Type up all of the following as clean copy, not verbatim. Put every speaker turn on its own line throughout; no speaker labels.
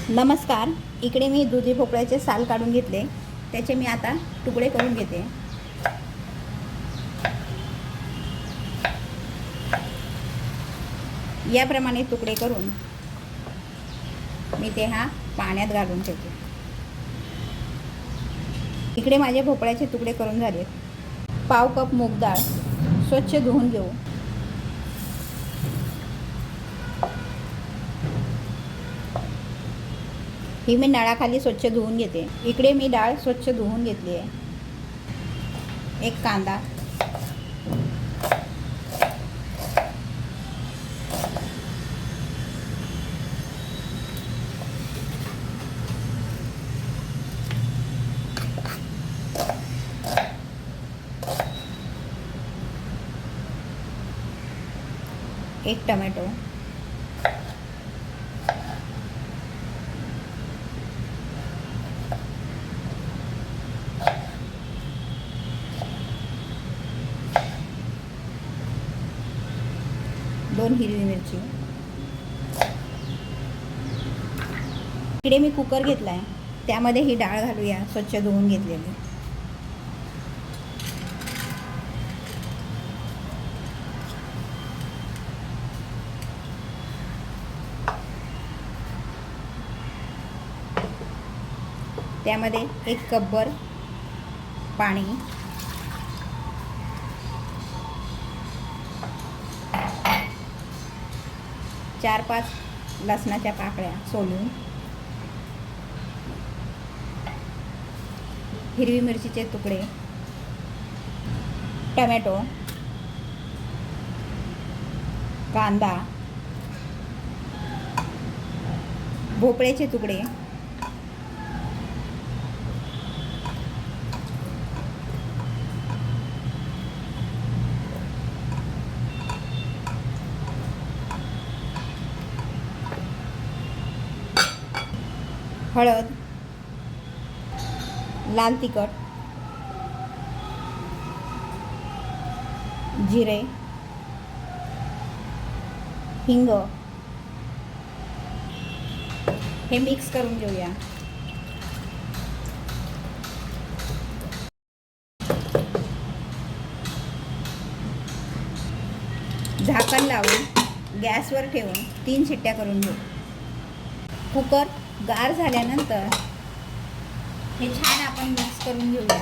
नमस्कार. इकडे मी दुधी भोपळ्याचे साल काढून घेतले. त्याचे मी आता तुकडे करून घेते. याप्रमाणे तुकडे करून मी ते पाण्यात घालून ठेवते. इकडे माझे भोपळ्याचे तुकडे करून झालेत. पाव कप मूग डाळ स्वच्छ धुवून घेऊ. ही मी नळाखाली स्वच्छ धुवून घेते. इकडे मी डाळ स्वच्छ धुवून घेतली आहे. एक कांदा, एक टोमॅटो, दोन हिरवी मिरची. इकडे मी कुकर घेतला आहे. त्यामध्ये ही डाळ घालूया, स्वच्छ धुवून घेतलेली. त्यामध्ये एक कपभर पाणी, चार पाच लसणाच्या पाकळ्या सोलून, हिरवी मिरचीचे तुकडे, टोमॅटो, कांदा, भोपळ्याचे तुकडे, हळद, लाल तिखट, जिरे, हिंग हे मिक्स करून घेऊया. झाकण लावून गॅसवर ठेवून 3 शिट्ट्या करून घेऊ. कुकर गार झाल्यानंतर हे छान आपण मिक्स करून घेऊया.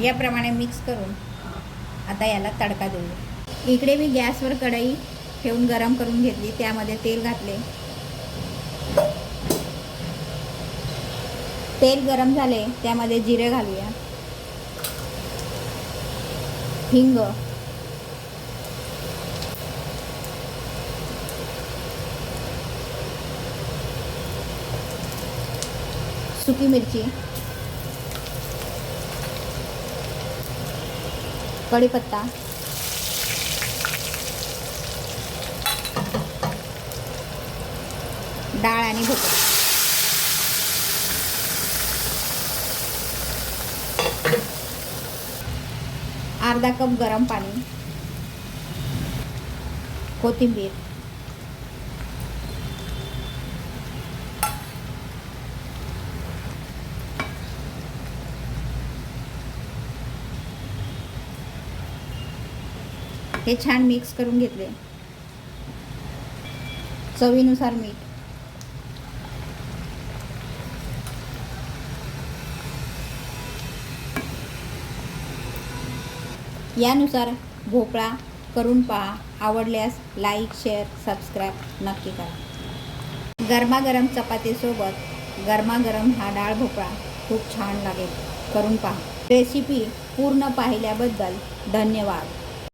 याप्रमाणे मिक्स करून आता याला तडका देऊया. इकडे मी गॅसवर कढई ठेवून गरम करून घेतली. त्यामध्ये तेल घातले. तेल गरम झाले, त्यामध्ये जिरे घालूया, हिंग, सुकी मिरची, कढीपत्ता, डाळ आणि भोपळा. अर्धा कप गरम पाणी, कोथिंबीर, हे छान मिक्स करून घेतले. चवीनुसार मीठ, यानुसार भोपळा करून पहा. आवडल्यास लाईक, शेअर, सबस्क्राईब नक्की करा. गरमागरम चपातीसोबत गरमागरम हा डाळ भोपळा खूप छान लागेल. करून पहा. रेसिपी पूर्ण पाहिल्याबद्दल धन्यवाद.